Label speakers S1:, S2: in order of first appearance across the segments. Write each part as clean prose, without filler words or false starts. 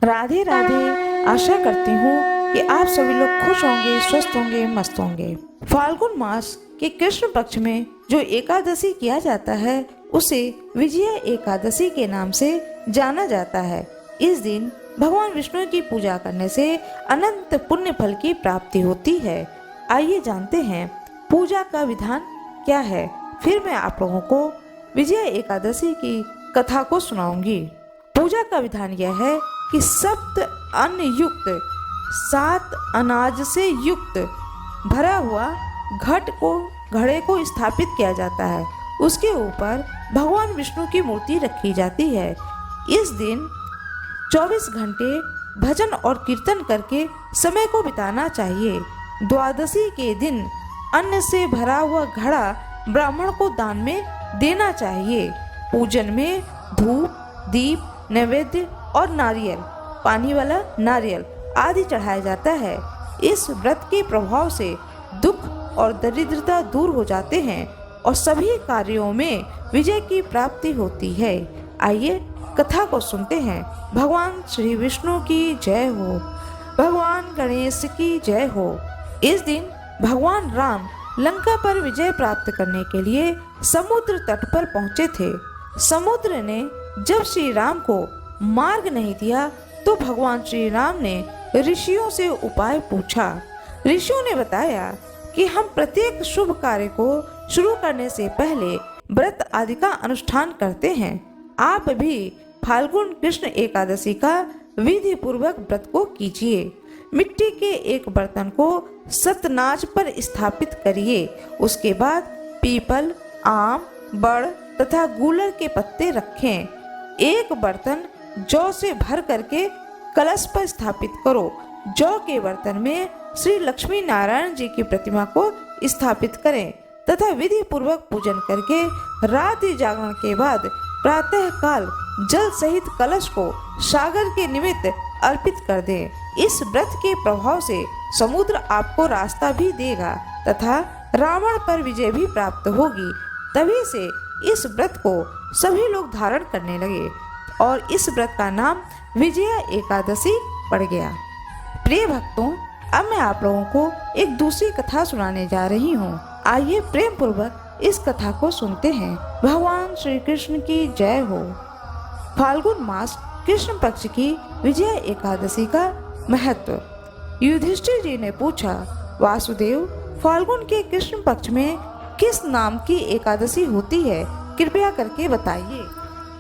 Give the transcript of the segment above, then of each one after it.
S1: राधे राधे। आशा करती हूँ कि आप सभी लोग खुश होंगे, स्वस्थ होंगे, मस्त होंगे। फाल्गुन मास के कृष्ण पक्ष में जो एकादशी किया जाता है उसे विजया एकादशी के नाम से जाना जाता है। इस दिन भगवान विष्णु की पूजा करने से अनंत पुण्य फल की प्राप्ति होती है। आइए जानते हैं पूजा का विधान क्या है। फिर मैं आप लोगों को विजया एकादशी की कथा को सुनाऊंगी। पूजा का विधान यह है कि सप्त अन्न युक्त 7 अनाज से युक्त भरा हुआ घड़े को स्थापित किया जाता है। उसके ऊपर भगवान विष्णु की मूर्ति रखी जाती है। इस दिन 24 घंटे भजन और कीर्तन करके समय को बिताना चाहिए। द्वादशी के दिन अन्न से भरा हुआ घड़ा ब्राह्मण को दान में देना चाहिए। पूजन में धूप, दीप, नैवेद्य और नारियल, पानी वाला नारियल आदि चढ़ाया जाता है। इस व्रत के प्रभाव से दुख और दरिद्रता दूर हो जाते हैं और सभी कार्यों में विजय की प्राप्ति होती है। आइए कथा को सुनते हैं। भगवान श्री विष्णु की जय हो, भगवान गणेश की जय हो। इस दिन भगवान राम लंका पर विजय प्राप्त करने के लिए समुद्र तट पर पहुंचे थे। समुद्र ने जब श्री राम को मार्ग नहीं दिया तो भगवान श्री राम ने ऋषियों से उपाय पूछा। ऋषियों ने बताया कि हम प्रत्येक शुभ कार्य को शुरू करने से पहले व्रत आदि का अनुष्ठान करते हैं। आप भी फाल्गुन कृष्ण एकादशी का विधि पूर्वक व्रत को कीजिए। मिट्टी के एक बर्तन को सतनाज पर स्थापित करिए। उसके बाद पीपल, आम, बड़ तथा गूलर के पत्ते रखें। एक बर्तन जौ से भर करके कलश पर स्थापित करो। जौ के बर्तन में श्री लक्ष्मी नारायण जी की प्रतिमा को स्थापित करें तथा विधि पूर्वक पूजन करके रात्रि जागरण के बाद प्रातः काल जल सहित कलश को सागर के निमित्त अर्पित कर दें। इस व्रत के प्रभाव से समुद्र आपको रास्ता भी देगा तथा रावण पर विजय भी प्राप्त होगी। तभी से इस व्रत को सभी लोग धारण करने लगे और इस व्रत का नाम विजया एकादशी पड़ गया। प्रिय भक्तों, अब मैं आप लोगों को एक दूसरी कथा सुनाने जा रही हूँ। आइए प्रेम पूर्वक इस कथा को सुनते हैं। भगवान श्री कृष्ण की जय हो। फाल्गुन मास कृष्ण पक्ष की विजया एकादशी का महत्व। युधिष्ठिर जी ने पूछा, वासुदेव, फाल्गुन के कृष्ण पक्ष में किस नाम की एकादशी होती है, कृपया करके बताइए।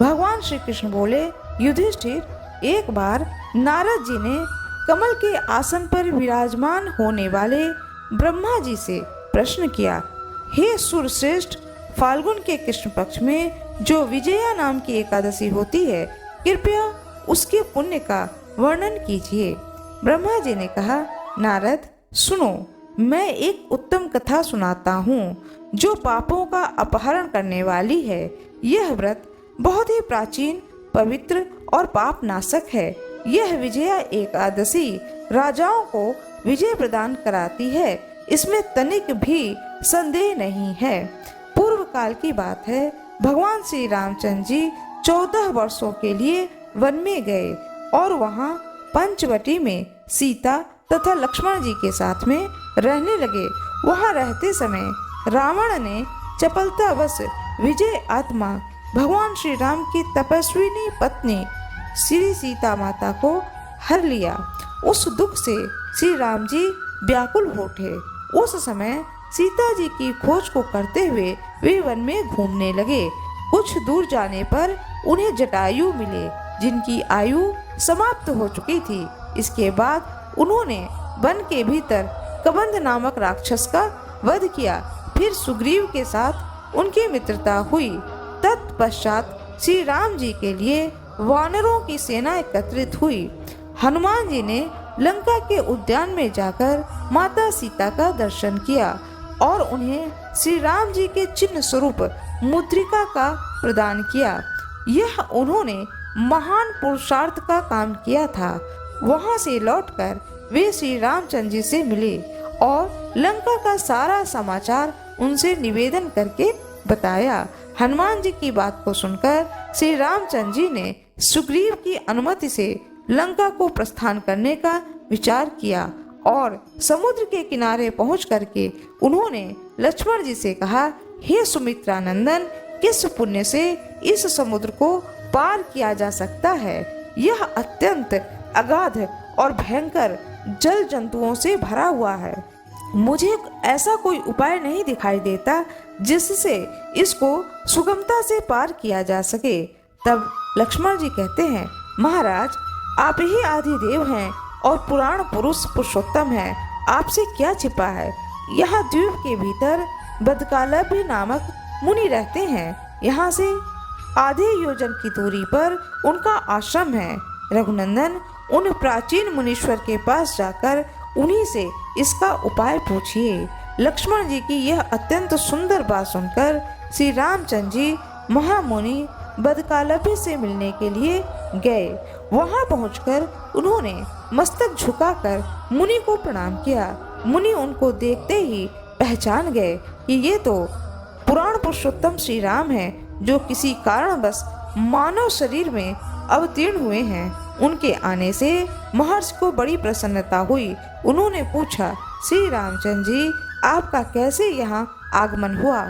S1: भगवान श्री कृष्ण बोले, युधिष्ठिर, एक बार नारद जी ने कमल के आसन पर विराजमान होने वाले ब्रह्मा जी से प्रश्न किया, हे सुरश्रेष्ठ, फाल्गुन के कृष्ण पक्ष में जो विजया नाम की एकादशी होती है, कृपया उसके पुण्य का वर्णन कीजिए। ब्रह्मा जी ने कहा, नारद सुनो, मैं एक उत्तम कथा सुनाता हूँ जो पापों का अपहरण करने वाली है। यह व्रत बहुत ही प्राचीन, पवित्र और पाप नाशक है। यह विजया एकादशी राजाओं को विजय प्रदान कराती है, इसमें तनिक भी संदेह नहीं है। पूर्व काल की बात है, भगवान श्री रामचंद्र जी 14 वर्षों के लिए वन में गए और वहाँ पंचवटी में सीता तथा लक्ष्मण जी के साथ में रहने लगे। वहाँ रहते समय रावण ने चपलतावश विजय आत्मा भगवान श्री राम की तपस्विनी पत्नी श्री सीता माता को हर लिया। उस दुख से श्री राम जी व्याकुल हो उठे। उस समय सीता जी की खोज को करते हुए वे वन में घूमने लगे। कुछ दूर जाने पर उन्हें जटायु मिले, जिनकी आयु समाप्त हो चुकी थी। इसके बाद उन्होंने वन के भीतर कबंध नामक राक्षस का वध किया। फिर सुग्रीव के साथ उनकी मित्रता हुई। तत्पश्चात श्री राम जी के लिए वानरों की सेना एकत्रित हुई। हनुमान जी ने लंका के उद्यान में जाकर माता सीता का दर्शन किया और उन्हें श्री राम जी के चिन्ह स्वरूप मुद्रिका का प्रदान किया। यह उन्होंने महान पुरुषार्थ का काम किया था। वहां से लौटकर वे श्री रामचंद्र जी से मिले और लंका का सारा समाचार उनसे निवेदन करके बताया। हनुमान जी की बात को सुनकर श्री रामचंद्र जी ने सुग्रीव की अनुमति से लंका को प्रस्थान करने का विचार किया और समुद्र के किनारे पहुंच करके उन्होंने लक्ष्मण जी से कहा, हे सुमित्रा नंदन, किस पुण्य से इस समुद्र को पार किया जा सकता है? यह अत्यंत अगाध और भयंकर जल जंतुओं से भरा हुआ है। मुझे ऐसा कोई उपाय नहीं दिखाई देता जिससे इसको सुगमता से पार किया जा सके। तब लक्ष्मण जी कहते हैं, महाराज, आप ही आदिदेव हैं और पुराण पुरुष पुरुषोत्तम हैं, आपसे क्या छिपा है? यहाँ द्वीप के भीतर बदकालभ नामक मुनि रहते हैं। यहाँ से आधे योजन की दूरी पर उनका आश्रम है। रघुनंदन, उन प्राचीन मुनीश्वर के पास जाकर उन्हीं से इसका उपाय पूछिए। लक्ष्मण जी की यह अत्यंत सुंदर बात सुनकर श्री रामचंद्र जी महामुनि बदकालभ से मिलने के लिए गए। वहां पहुंचकर उन्होंने मस्तक झुकाकर मुनि को प्रणाम किया। मुनि उनको देखते ही पहचान गए कि ये तो पुराण पुरुषोत्तम श्री राम हैं, जो किसी कारणवश मानव शरीर में अवतीर्ण हुए हैं। उनके आने से महर्षि को बड़ी प्रसन्नता हुई। उन्होंने पूछा, श्री रामचंद्र जी, आपका कैसे यहाँ आगमन हुआ?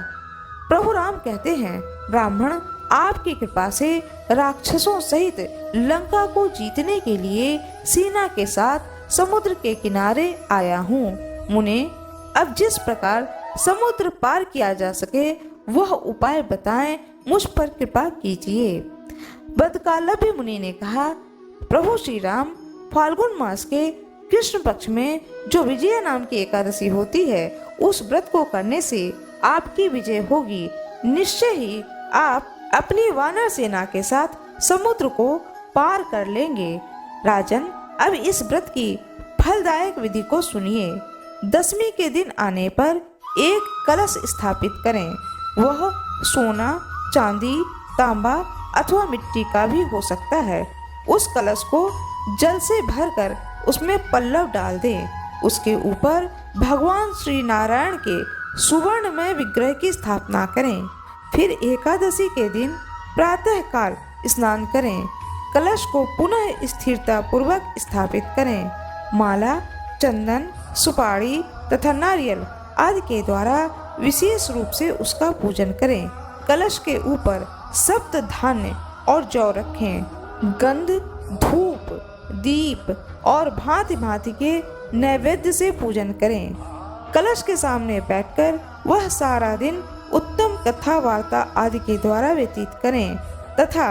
S1: प्रभु राम कहते हैं, ब्राह्मण, आपकी कृपा से राक्षसों सहित लंका को जीतने के लिए सेना के साथ समुद्र के किनारे आया हूँ। मुने, अब जिस प्रकार समुद्र पार किया जा सके वह उपाय बताएं, मुझ पर कृपा कीजिए। बदकालभ मुनि ने कहा, प्रभु श्री राम, फाल्गुन मास के कृष्ण पक्ष में जो विजया नाम की एकादशी होती है, उस व्रत को करने से आपकी विजय होगी। निश्चय ही आप अपनी वानर सेना के साथ समुद्र को पार कर लेंगे। राजन, अब इस व्रत की फलदायक विधि को सुनिए। दशमी के दिन आने पर एक कलश स्थापित करें। वह सोना, चांदी, तांबा अथवा मिट्टी का भी हो सकता है। उस कलश को जल से भरकर उसमें पल्लव डाल दें। उसके ऊपर भगवान श्री नारायण के सुवर्णमय विग्रह की स्थापना करें। फिर एकादशी के दिन प्रातः काल स्नान करें। कलश को पुनः स्थिरता पूर्वक स्थापित करें। माला, चंदन, सुपारी तथा नारियल आदि के द्वारा विशेष रूप से उसका पूजन करें। कलश के ऊपर सप्त धान्य और जौ रखें। गंध, धूप, दीप और भांति भांति के नैवेद्य से पूजन करें। कलश के सामने बैठकर वह सारा दिन उत्तम कथा वार्ता आदि के द्वारा व्यतीत करें तथा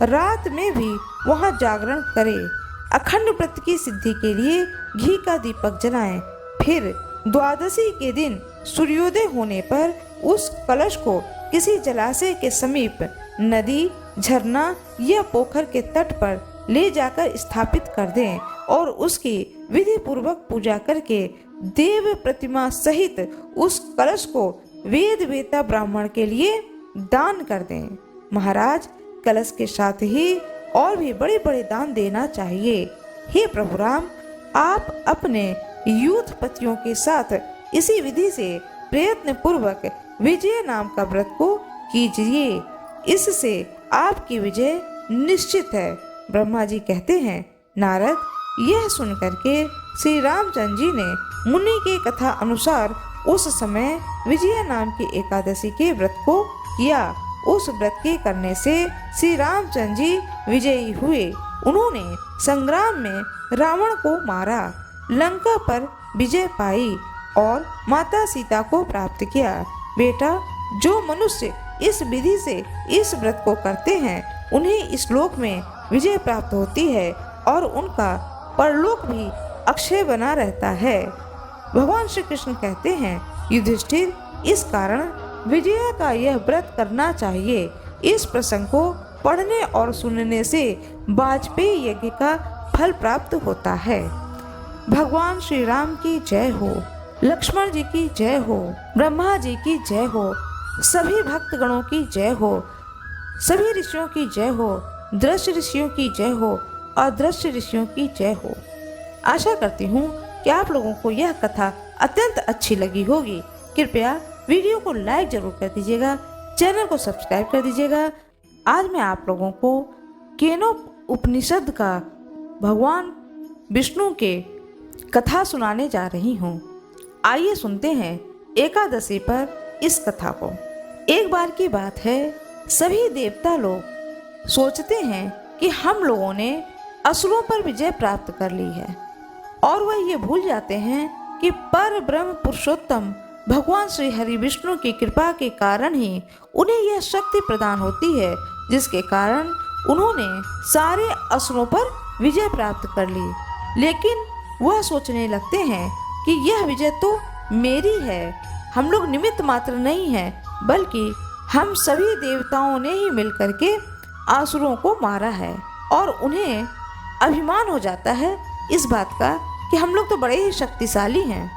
S1: रात में भी वहां जागरण करें। अखंड व्रत की सिद्धि के लिए घी का दीपक जलाएं। फिर द्वादशी के दिन सूर्योदय होने पर उस कलश को किसी जलाशय के समीप, नदी, झरना या पोखर के तट पर ले जाकर स्थापित कर दें और उसकी विधि पूर्वक पूजा करके देव प्रतिमा सहित उस कलश को वेद वेता ब्राह्मण के लिए दान कर दें। महाराज, कलश के साथ ही और भी बड़े बड़े दान देना चाहिए। हे प्रभु राम, आप अपने यूथपतियों के साथ इसी विधि से प्रयत्न पूर्वक विजय नाम का व्रत को कीजिए। इससे आपकी विजय निश्चित है। ब्रह्मा जी कहते हैं, नारद, यह सुन करके श्री रामचंद्र जी ने मुनि के कथा अनुसार उस समय विजय नाम की एकादशी के व्रत को किया। उस व्रत के करने से श्री रामचंद्र जी विजयी हुए। उन्होंने संग्राम में रावण को मारा, लंका पर विजय पाई और माता सीता को प्राप्त किया। बेटा, जो मनुष्य इस विधि से इस व्रत को करते हैं, उन्हें इस लोक में विजय प्राप्त होती है और उनका परलोक भी अक्षय बना रहता है। भगवान श्री कृष्ण कहते हैं, युधिष्ठिर, इस कारण विजय का यह व्रत करना चाहिए। इस प्रसंग को पढ़ने और सुनने से वाजपेयी यज्ञ का फल प्राप्त होता है। भगवान श्री राम की जय हो, लक्ष्मण जी की जय हो, ब्रह्मा जी की जय हो, सभी भक्तगणों की जय हो, सभी ऋषियों की जय हो, दृश्य ऋषियों की जय हो, अदृश्य ऋषियों की जय हो। आशा करती हूँ कि आप लोगों को यह कथा अत्यंत अच्छी लगी होगी। कृपया वीडियो को लाइक जरूर कर दीजिएगा, चैनल को सब्सक्राइब कर दीजिएगा। आज मैं आप लोगों को केनो उपनिषद का भगवान विष्णु के कथा सुनाने जा रही हूँ। आइए सुनते हैं एकादशी पर इस कथा को। एक बार की बात है, सभी देवता लोग सोचते हैं कि हम लोगों ने असुरों पर विजय प्राप्त कर ली है, और वह ये भूल जाते हैं कि पर ब्रह्म पुरुषोत्तम भगवान श्री हरि विष्णु की कृपा के कारण ही उन्हें यह शक्ति प्रदान होती है, जिसके कारण उन्होंने सारे असुरों पर विजय प्राप्त कर ली। लेकिन वह सोचने लगते हैं कि यह विजय तो मेरी है, हम लोग निमित्त मात्र नहीं हैं, बल्कि हम सभी देवताओं ने ही मिलकर के असुरों को मारा है। और उन्हें अभिमान हो जाता है इस बात का कि हम लोग तो बड़े ही शक्तिशाली हैं।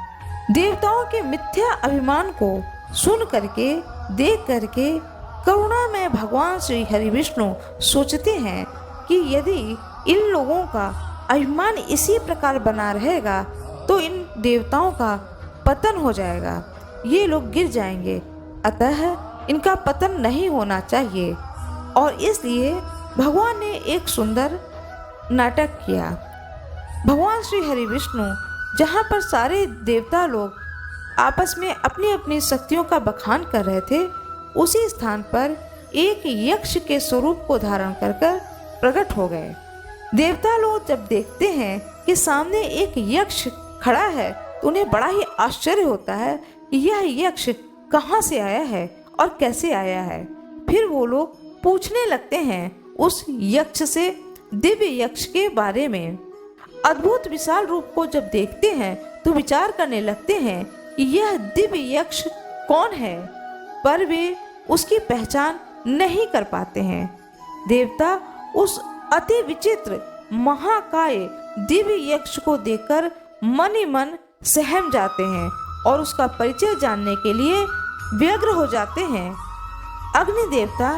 S1: देवताओं के मिथ्या अभिमान को सुन करके, देख करके करुणा में भगवान श्री हरि विष्णु सोचते हैं कि यदि इन लोगों का अभिमान इसी प्रकार बना रहेगा तो इन देवताओं का पतन हो जाएगा, ये लोग गिर जाएंगे, अतः इनका पतन नहीं होना चाहिए। और इसलिए भगवान ने एक सुंदर नाटक किया। भगवान श्री हरि विष्णु जहाँ पर सारे देवता लोग आपस में अपनी अपनी शक्तियों का बखान कर रहे थे, उसी स्थान पर एक यक्ष के स्वरूप को धारण कर प्रकट हो गए। देवता लोग जब देखते हैं कि सामने एक यक्ष खड़ा है तो उन्हें बड़ा ही आश्चर्य होता है कि यह यक्ष कहाँ से आया है और कैसे आया है। फिर वो लोग पूछने लगते हैं उस यक्ष से दिव्य यक्ष के बारे में। अद्भुत विशाल रूप को जब देखते हैं तो विचार करने लगते हैं कि यह दिव्य यक्ष कौन है, पर वे उसकी पहचान नहीं कर पाते हैं। देवता उस अति विचित्र महाकाय दिव्य यक्ष को देखकर मन ही मन सहम जाते हैं और उसका परिचय जानने के लिए व्यग्र हो जाते हैं। अग्नि देवता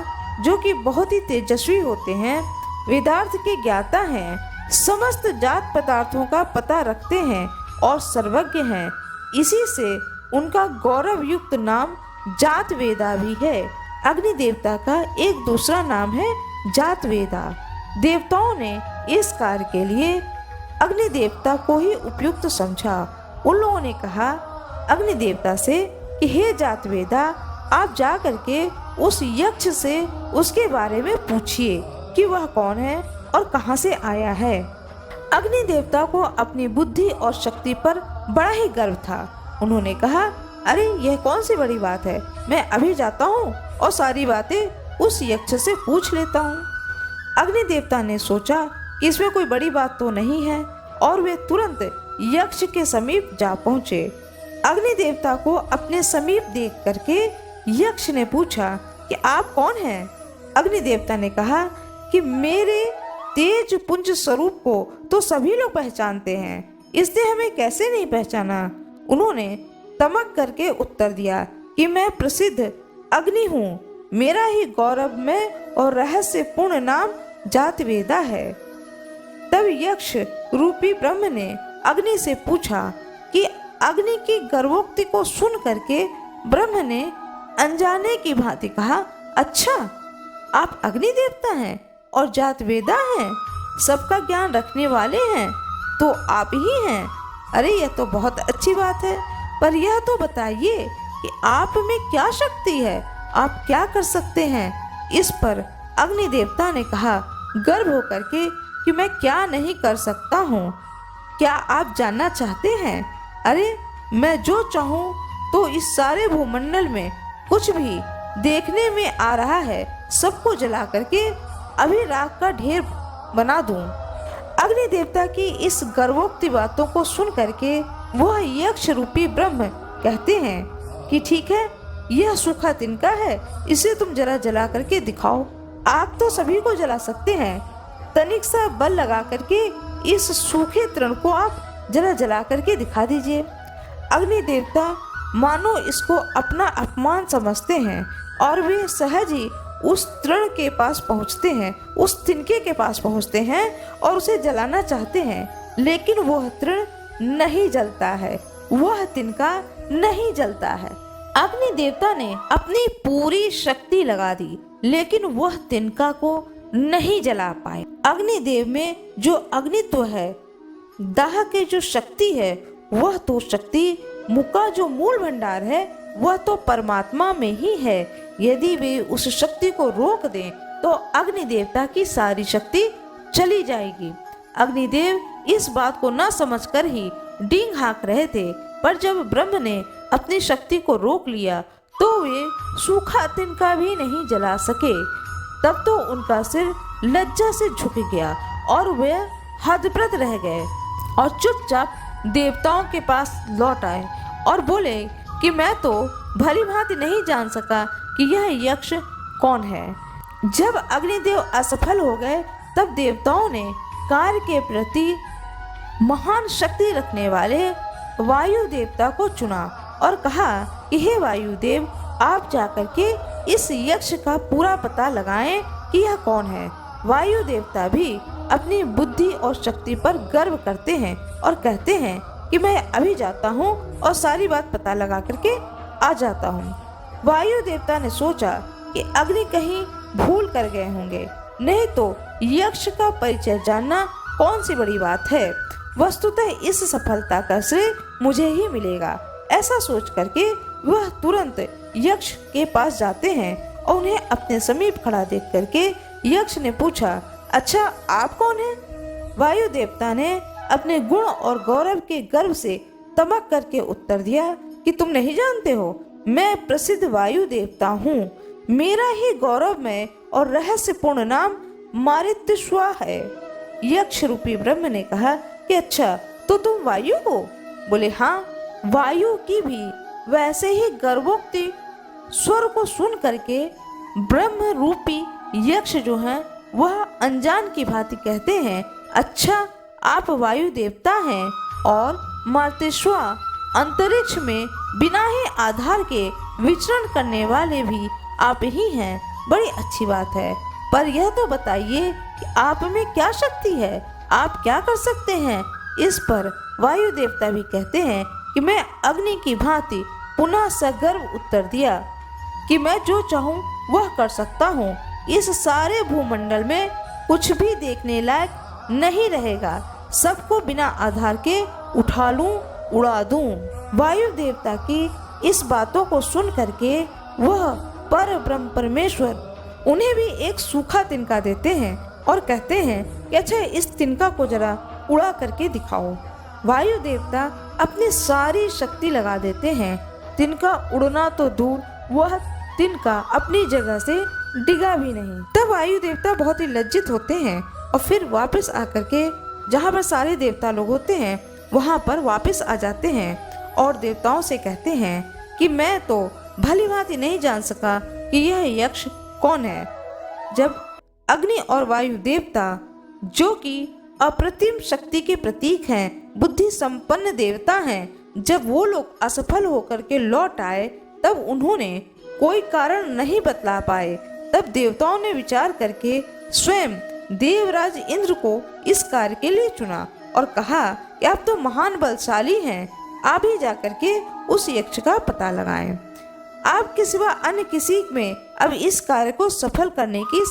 S1: जो कि बहुत ही तेजस्वी होते हैं, वेदार्थ के ज्ञाता हैं, समस्त जात पदार्थों का पता रखते हैं और सर्वज्ञ हैं, इसी से उनका गौरव युक्त नाम जात वेदा भी है। अग्नि देवता का एक दूसरा नाम है जात वेदा। देवताओं ने इस कार्य के लिए अग्नि देवता को ही उपयुक्त समझा। उन लोगों ने कहा अग्नि देवता से कि हे जात वेदा, आप जा करके उस यक्ष से उसके बारे में पूछिए कि वह कौन है और कहां से आया है। अग्नि देवता को अपनी बुद्धि और शक्ति पर बड़ा ही गर्व था। उन्होंने कहा, अरे यह कौन सी बड़ी बात है, मैं अभी जाता हूँ और सारी बातें उस यक्ष से पूछ लेता हूँ। अग्नि देवता ने सोचा कि इसमें कोई बड़ी बात तो नहीं है और वे तुरंत यक्ष के समीप जा पहुँचे। अग्नि देवता को अपने समीप देख करके यक्ष ने पूछा कि आप कौन हैं? अग्नि देवता ने कहा कि मेरे तेज पुंज स्वरूप को तो सभी लोग पहचानते हैं, इसने हमें कैसे नहीं पहचाना। उन्होंने तमक करके उत्तर दिया कि मैं प्रसिद्ध अग्नि हूँ, मेरा ही गौरवमय और रहस्यपूर्ण नाम जातवेदा है। तब यक्ष रूपी ब्रह्म ने अग्नि से पूछा कि अग्नि की गर्भोक्ति को सुन करके ब्रह्म ने अनजाने की भांति कहा, अच्छा आप अग्नि देवता हैं और जातवेदा हैं, सबका ज्ञान रखने वाले हैं, तो आप ही हैं। अरे यह तो बहुत अच्छी बात है, पर यह तो बताइए कि आप में क्या शक्ति है, आप क्या कर सकते हैं। इस पर अग्नि देवता ने कहा गर्व होकर के कि मैं क्या नहीं कर सकता हूँ, क्या आप जानना चाहते हैं? अरे मैं जो चाहूँ तो इस सारे भूमंडल में कुछ भी देखने में आ रहा है सबको जला करके अभी राख का ढेर बना दूं। अग्नि देवता की इस गर्वोक्ति बातों को सुन करके वह यक्ष रूपी ब्रह्म कहते हैं कि ठीक है, यह सूखा तिनका है, इसे तुम जरा जला करके दिखाओ। आग तो सभी को जला सकते हैं, तनिक सा बल लगा करके इस सूखे तृण को आप जरा जला करके दिखा दीजिए। अग्नि देवता मानो इसको अपना अपमान समझते हैं और वे सहज ही उस तृण के पास पहुंचते हैं, उस तिनके के पास पहुंचते हैं और उसे जलाना चाहते हैं, लेकिन वह तृण नहीं जलता है, वह तिनका नहीं जलता है। अग्नि देवता ने अपनी पूरी शक्ति लगा दी, लेकिन वह तिनका को नहीं जला पाए। अग्निदेव में जो अग्नित्व है, दाह के जो शक्ति है, वह तो शक्ति मुका जो मूल भंडार है वह तो परमात्मा में ही है। यदि वे उस शक्ति को रोक दें तो अग्नि देवता की सारी शक्ति चली जाएगी। अग्निदेव इस बात को न समझकर ही डींग हाँक रहे थे, पर जब ब्रह्म ने अपनी शक्ति को रोक लिया तो वे सूखा तिनका भी नहीं जला सके। तब तो उनका सिर लज्जा से झुक गया और वे हतप्रभ रह गए और चुपचाप देवताओं के पास लौट आए और बोले कि मैं तो भली भांति नहीं जान सका कि यह यक्ष कौन है। जब अग्निदेव असफल हो गए तब देवताओं ने कार्य के प्रति महान शक्ति रखने वाले वायु देवता को चुना और कहा कि हे वायुदेव, आप जाकर के इस यक्ष का पूरा पता लगाएं कि यह कौन है। वायु देवता भी अपनी बुद्धि और शक्ति पर गर्व करते हैं और कहते हैं कि मैं अभी जाता हूँ और सारी बात पता लगा करके आ जाता हूँ। वायु देवता ने सोचा कि अग्नि कहीं भूल कर गए होंगे, नहीं तो यक्ष का परिचय जानना कौन सी बड़ी बात है। वस्तुतः इस सफलता का श्रेय मुझे ही मिलेगा। ऐसा सोच करके वह तुरंत यक्ष के पास जाते हैं और उन्हें अपने समीप खड़ा देख करके यक्ष ने पूछा, अच्छा आप कौन हैं? वायु देवता ने अपने गुण और गौरव के गर्व से तमक करके उत्तर दिया कि तुम नहीं जानते हो, मैं प्रसिद्ध वायु देवता हूँ। मेरा ही गौरवमय और रहस्यपूर्ण नाम मारित्यश्वा है। यक्ष रूपी ब्रह्म ने कहा कि अच्छा तो तुम वायु हो? बोले हाँ। वायु की भी वैसे ही गर्भोक्ति स्वर को सुन करके ब्रह्म रूपी यक्ष जो है वह अनजान की भांति कहते हैं, अच्छा आप वायु देवता हैं और मार्तेश्वा अंतरिक्ष में बिना ही आधार के विचरण करने वाले भी आप ही हैं। बड़ी अच्छी बात है, पर यह तो बताइए कि आप में क्या शक्ति है, आप क्या कर सकते हैं। इस पर वायु देवता भी कहते हैं कि मैं अग्नि की भांति पुनः सगर्व उत्तर दिया कि मैं जो चाहूँ वह कर सकता हूँ। इस सारे भूमंडल में कुछ भी देखने लायक नहीं रहेगा, सबको बिना आधार के उठा लूं, उड़ा दूं। वायु देवता की इस बातों को सुन करके वह पर ब्रह्म परमेश्वर उन्हें भी एक सूखा तिनका देते हैं और कहते हैं कि अच्छा इस तिनका को जरा उड़ा करके दिखाओ। वायु देवता अपनी सारी शक्ति लगा देते हैं। तिनका उड़ना तो दूर, वह तिनका अपनी जगह से डिगा भी नहीं। तब वायु देवता बहुत ही लज्जित होते हैं और फिर वापस आकर के जहाँ पर सारे देवता लोग होते हैं वहाँ पर वापस आ जाते हैं और देवताओं से कहते हैं कि मैं तो भली भांति नहीं जान सका कि यह यक्ष कौन है। जब अग्नि और वायु देवता जो कि अप्रतिम शक्ति के प्रतीक हैं, बुद्धि संपन्न देवता हैं, जब वो लोग असफल होकर के लौट आए तब उन्होंने कोई कारण नहीं बतला पाए। तब देवताओं ने विचार करके स्वयं देवराज इंद्र को इस कार्य के लिए चुना और कहा कि आप तो महान बलशाली हैं, आप ही जाकर के उस यक्ष का पता लगाएं। आपके सिवा अन्य किसी में अब इस कार्य को सफल करने की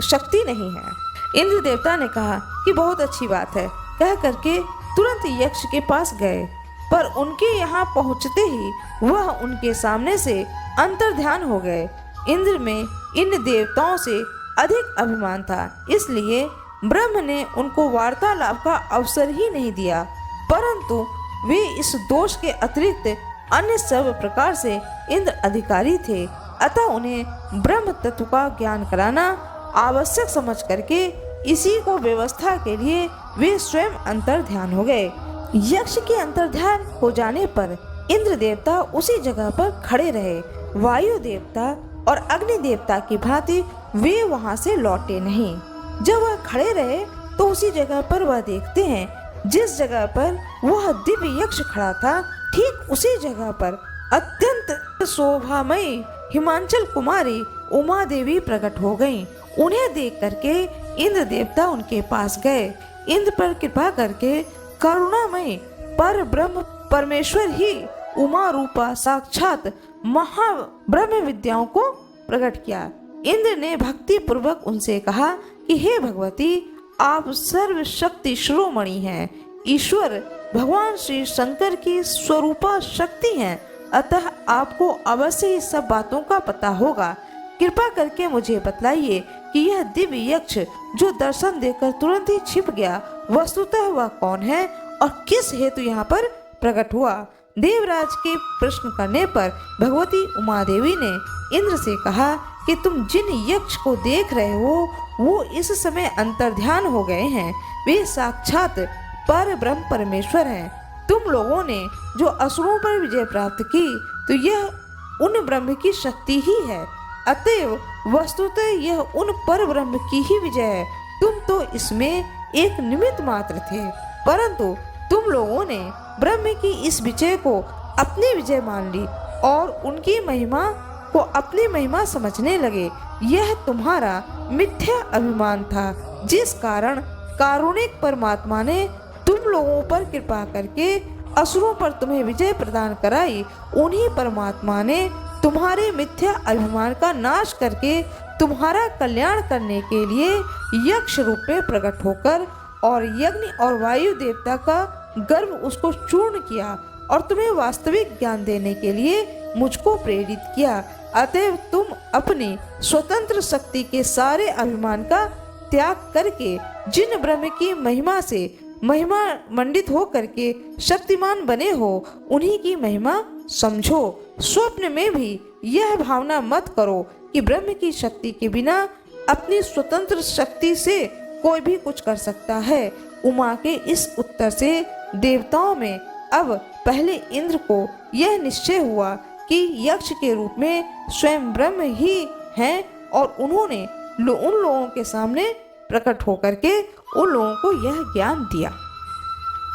S1: शक्ति नहीं है। इंद्र देवता ने कहा कि बहुत अच्छी बात है, कह करके तुरंत यक्ष के पास गए, पर उनके यहाँ पहुँचते ही वह उनके सामने से अंतर्ध्यान हो गए। इंद्र में इन देवताओं से अधिक अभिमान था, इसलिए ब्रह्म ने उनको वार्तालाप का अवसर ही नहीं दिया, परंतु वे इस दोष के अतिरिक्त अन्य सब प्रकार से इंद्र अधिकारी थे, अतः उन्हें ब्रह्म तत्व का ज्ञान कराना आवश्यक समझ करके इसी को व्यवस्था के लिए वे स्वयं अंतर्ध्यान हो गए। यक्ष के अंतर्ध्यान हो जाने पर इंद्र देवता उसी जगह पर खड़े रहे। वायु देवता और अग्नि देवता की भांति वे वहां से लौटे नहीं। जब वह खड़े रहे तो उसी जगह पर वह देखते हैं जिस जगह पर वह दिव्य यक्ष खड़ा था, ठीक उसी जगह पर अत्यंत शोभामयी हिमांचल कुमारी उमा देवी प्रकट हो गईं। उन्हें देख करके इंद्र देवता उनके पास गए। इंद्र पर कृपा करके करुणामय पर ब्रह्म परमेश्वर ही उमा रूपा साक्षात महाब्रह्म विद्याओं को प्रकट किया। इंद्र ने भक्ति पूर्वक उनसे कहा कि हे भगवती, आप सर्वशक्ति शिरोमणि हैं, ईश्वर भगवान श्री शंकर की स्वरूपा शक्ति हैं, अतः आपको अवश्य ही सब बातों का पता होगा। कृपा करके मुझे बतलाइए कि यह दिव्य यक्ष जो दर्शन देकर तुरंत ही छिप गया, वस्तुतः वह कौन है और किस हेतु यहाँ पर प्रकट हुआ। देवराज के प्रश्न करने पर भगवती उमा देवी ने इंद्र से कहा कि तुम जिन यक्ष को देख रहे हो वो इस समय अंतर्ध्यान हो गए हैं, वे साक्षात पर ब्रह्म परमेश्वर हैं। तुम लोगों ने जो असुरों पर विजय प्राप्त की तो यह उन ब्रह्म की शक्ति ही है, अतएव वस्तुतः यह उन पर ब्रह्म की ही विजय है। तुम तो इसमें एक निमित्त मात्र थे, परंतु तुम लोगों ने ब्रह्म की इस विजय को अपनी विजय मान ली और उनकी महिमा को अपनी महिमा समझने लगे। यह तुम्हारा मिथ्या अभिमान था, जिस कारण कारुणिक परमात्मा ने तुम लोगों पर कृपा करके असुरों पर तुम्हें विजय प्रदान कराई। उन्हीं परमात्मा ने तुम्हारे मिथ्या अभिमान का नाश करके तुम्हारा कल्याण करने के लिए यक्ष रूप में प्रकट होकर और यज्ञ और वायु देवता का गर्व उसको चूर्ण किया और तुम्हें वास्तविक ज्ञान देने के लिए मुझको प्रेरित किया। अतएव तुम अपनी स्वतंत्र शक्ति के सारे अभिमान का त्याग करके जिन ब्रह्म की महिमा से महिमा मंडित हो करके शक्तिमान बने हो, उन्हीं की महिमा समझो। स्वप्न में भी यह भावना मत करो कि ब्रह्म की शक्ति के बिना अपनी स्वतंत्र शक्ति से कोई भी कुछ कर सकता है। उमा के इस उत्तर से देवताओं में अब पहले इंद्र को यह निश्चय हुआ कि यक्ष के रूप में स्वयं ब्रह्म ही हैं और उन्होंने उन लोगों के सामने प्रकट होकर के उन लोगों को यह ज्ञान दिया।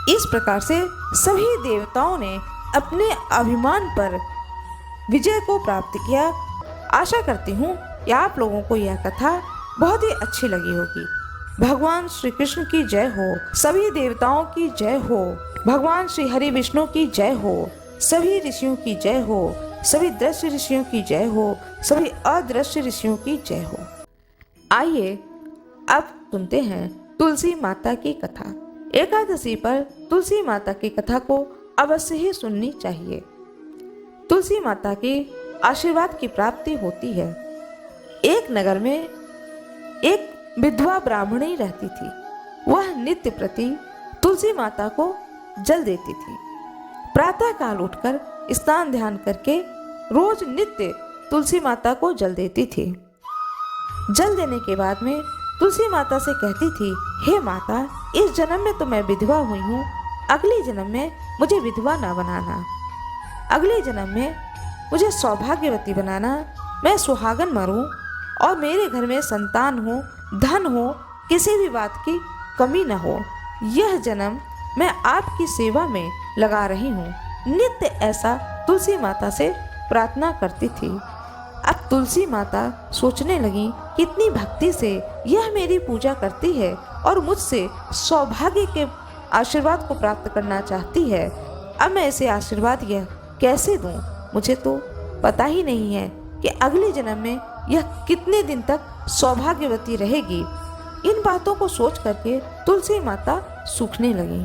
S1: इस प्रकार से सभी देवताओं ने अपने अभिमान पर विजय को प्राप्त किया। आशा करती हूँ कि आप लोगों को यह कथा बहुत ही अच्छी लगी होगी। भगवान श्री कृष्ण की जय हो, सभी देवताओं की जय हो, भगवान श्री हरि विष्णु की जय हो, सभी ऋषियों की जय हो, सभी दृश्य ऋषियों की जय हो, सभी अदृश्य ऋषियों की जय हो। आइए अब सुनते हैं तुलसी माता की कथा। एकादशी पर तुलसी माता की कथा को अवश्य ही सुननी चाहिए। तुलसी माता के आशीर्वाद की प्राप्ति होती है। एक नगर में एक विधवा ब्राह्मणी रहती थी। वह नित्य प्रति तुलसी माता को जल देती थी। प्रातः काल उठकर स्नान ध्यान करके रोज नित्य तुलसी माता को जल देती थी। जल देने के बाद में तुलसी माता से कहती थी, हे माता, इस जन्म में तो मैं विधवा हुई हूँ, अगले जन्म में मुझे विधवा ना बनाना। अगले जन्म में मुझे सौभाग्यवती बनाना, मैं सुहागन मरूं और मेरे घर में संतान हो, धन हो, किसी भी बात की कमी न हो। यह जन्म मैं आपकी सेवा में लगा रही हूँ। नित्य ऐसा तुलसी माता से प्रार्थना करती थी। अब तुलसी माता सोचने लगी, कितनी भक्ति से यह मेरी पूजा करती है और मुझसे सौभाग्य के आशीर्वाद को प्राप्त करना चाहती है। अब मैं इसे आशीर्वाद यह कैसे दूं? मुझे तो पता ही नहीं है कि अगले जन्म में यह कितने दिन तक सौभाग्यवती रहेगी। इन बातों को सोच करके तुलसी माता सूखने लगी।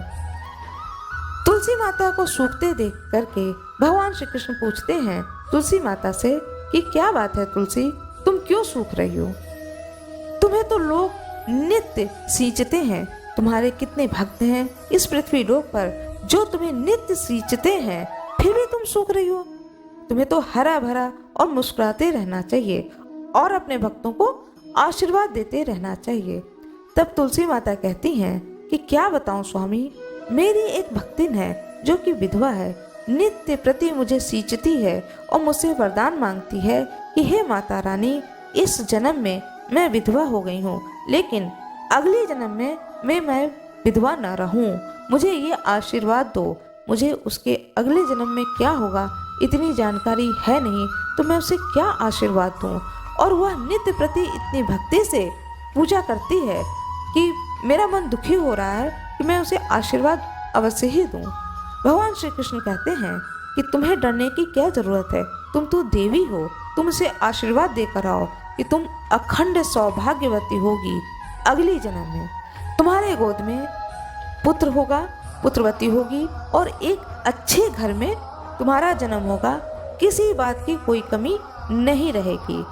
S1: तुलसी माता को सूखते देख करके भगवान श्री कृष्ण पूछते हैं तुलसी माता से कि क्या बात है तुलसी, तुम क्यों सूख रही हो? तुम्हें तो लोग नित्य सींचते हैं। तुम्हारे कितने भक्त हैं इस पृथ्वी लोक पर जो तुम्हें नित्य सींचते हैं, फिर भी तुम सूख रही हो। तुम्हें तो हरा भरा और मुस्कुराते रहना चाहिए और अपने भक्तों को आशीर्वाद देते रहना चाहिए। तब तुलसी माता कहती हैं कि क्या बताऊं स्वामी, मेरी एक भक्तिन है जो कि विधवा है, नित्य प्रति मुझे सींचती है और मुझसे वरदान मांगती है कि हे माता रानी, इस जन्म में मैं विधवा हो गई हूँ, लेकिन अगले जन्म में मैं विधवा न रहूं। मुझे ये आशीर्वाद दो। मुझे उसके अगले जन्म में क्या होगा इतनी जानकारी है नहीं, तो मैं उसे क्या आशीर्वाद दूं? और वह नित्य प्रति इतनी भक्ति से पूजा करती है कि मेरा मन दुखी हो रहा है कि मैं उसे आशीर्वाद अवश्य ही दूं। भगवान श्री कृष्ण कहते हैं कि तुम्हें डरने की क्या जरूरत है, तुम तो देवी हो, तुम उसे आशीर्वाद देकर आओ। कि तुम अखंड सौभाग्यवती होगी। अगली जन्म में तुम्हारे गोद में पुत्र होगा, पुत्रवती होगी और एक अच्छे घर में तुम्हारा जन्म होगा। किसी बात की कोई कमी नहीं रहेगी।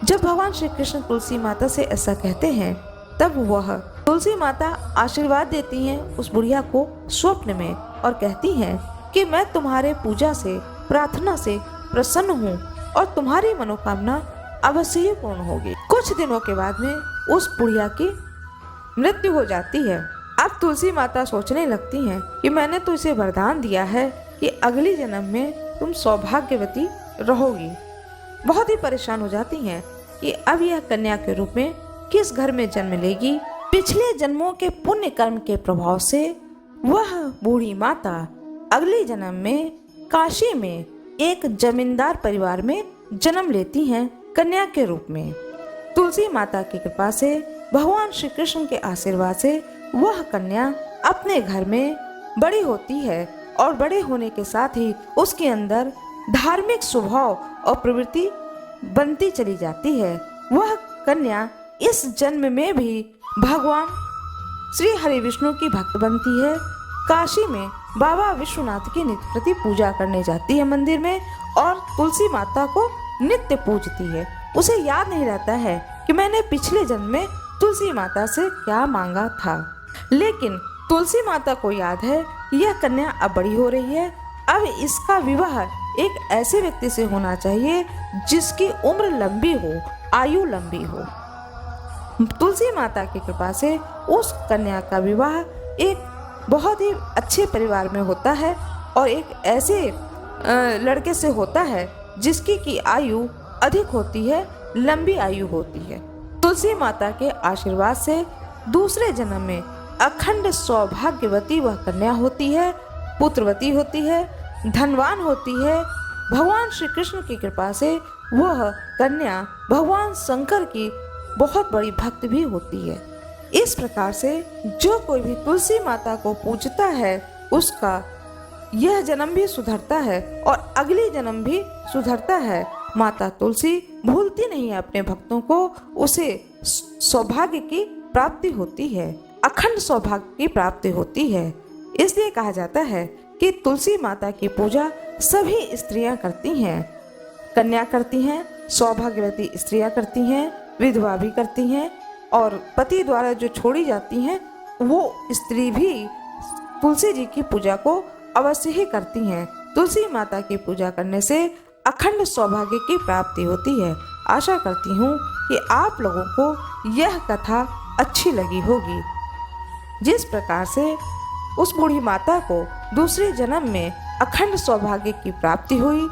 S1: जब भगवान श्री कृष्ण तुलसी माता से ऐसा कहते हैं, तब वह तुलसी माता आशीर्वाद देती हैं उस बुढ़िया को स्वप्न में और कहती हैं कि मैं तुम्हारे पूजा से, प्रार्थना से प्रसन्न हूँ और तुम्हारी मनोकामना अवश्य ही पूर्ण होगी। कुछ दिनों के बाद में उस बुढ़िया की मृत्यु हो जाती है। अब तुलसी माता सोचने लगती हैं कि मैंने तो इसे वरदान दिया है कि अगली जन्म में तुम सौभाग्यवती रहोगी। बहुत ही परेशान हो जाती हैं कि अब यह कन्या के रूप में किस घर में जन्म लेगी। पिछले जन्मों के पुण्य कर्म के प्रभाव से वह बूढ़ी माता अगले जन्म में काशी में एक जमींदार परिवार में जन्म लेती हैं कन्या के रूप में। तुलसी माता की कृपा से, भगवान श्री कृष्ण के आशीर्वाद से वह कन्या अपने घर में बड़ी होती है और बड़े होने के साथ ही उसके अंदर धार्मिक स्वभाव और प्रवृत्ति बनती चली जाती है। वह कन्या इस जन्म में भी भगवान श्री हरि विष्णु की भक्त बनती है। काशी में बाबा विश्वनाथ की नित्य प्रति पूजा करने जाती है मंदिर में और तुलसी माता को नित्य पूजती है। उसे याद नहीं रहता है कि मैंने पिछले जन्म में तुलसी माता से क्या मांगा था, लेकिन तुलसी माता को याद है कि यह कन्या अब बड़ी हो रही है। अब इसका विवाह एक ऐसे व्यक्ति से होना चाहिए जिसकी उम्र लंबी हो, आयु लंबी हो। तुलसी माता की कृपा से उस कन्या का विवाह एक बहुत ही अच्छे परिवार में होता है और एक ऐसे लड़के से होता है जिसकी की आयु अधिक होती है, लंबी आयु होती है। तुलसी माता के आशीर्वाद से दूसरे जन्म में अखंड सौभाग्यवती वह कन्या होती है, पुत्रवती होती है, धनवान होती है। भगवान श्री कृष्ण की कृपा से वह कन्या भगवान शंकर की बहुत बड़ी भक्त भी होती है। इस प्रकार से जो कोई भी तुलसी माता को पूजता है उसका यह जन्म भी सुधरता है और अगली जन्म भी सुधरता है। माता तुलसी भूलती नहीं है अपने भक्तों को, उसे सौभाग्य की प्राप्ति होती है, अखंड सौभाग्य की प्राप्ति होती है। इसलिए कहा जाता है कि तुलसी माता की पूजा सभी स्त्रियां करती हैं। कन्या करती हैं, सौभाग्यवती स्त्रियां करती हैं, विधवा भी करती हैं और पति द्वारा जो छोड़ी जाती हैं वो स्त्री भी तुलसी जी की पूजा को अवश्य ही करती हैं। तुलसी माता की पूजा करने से अखंड सौभाग्य की प्राप्ति होती है। आशा करती हूँ कि आप लोगों को यह कथा अच्छी लगी होगी। जिस प्रकार से उस बूढ़ी माता को दूसरे जन्म में अखंड सौभाग्य की प्राप्ति हुई,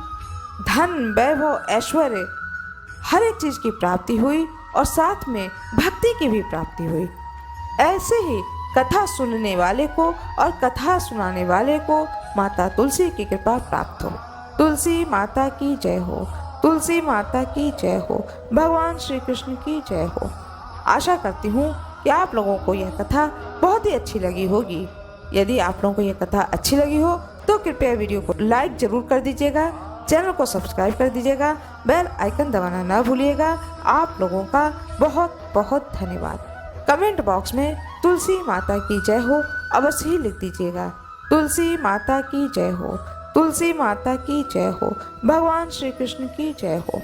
S1: धन, वैभव, ऐश्वर्य, हर एक चीज की प्राप्ति हुई और साथ में भक्ति की भी प्राप्ति हुई, ऐसे ही कथा सुनने वाले को और कथा सुनाने वाले को माता तुलसी की कृपा प्राप्त हो। तुलसी माता की जय हो, तुलसी माता की जय हो, भगवान श्री कृष्ण की जय हो। आशा करती हूँ कि आप लोगों को यह कथा बहुत ही अच्छी लगी होगी। यदि आप लोगों को यह कथा अच्छी लगी हो तो कृपया वीडियो को लाइक जरूर कर दीजिएगा, चैनल को सब्सक्राइब कर दीजिएगा, बेल आइकन दबाना ना भूलिएगा। आप लोगों का बहुत बहुत धन्यवाद। कमेंट बॉक्स में तुलसी माता की जय हो अवश्य ही लिख दीजिएगा। तुलसी माता की जय हो, तुलसी माता की जय हो, भगवान श्री कृष्ण की जय हो।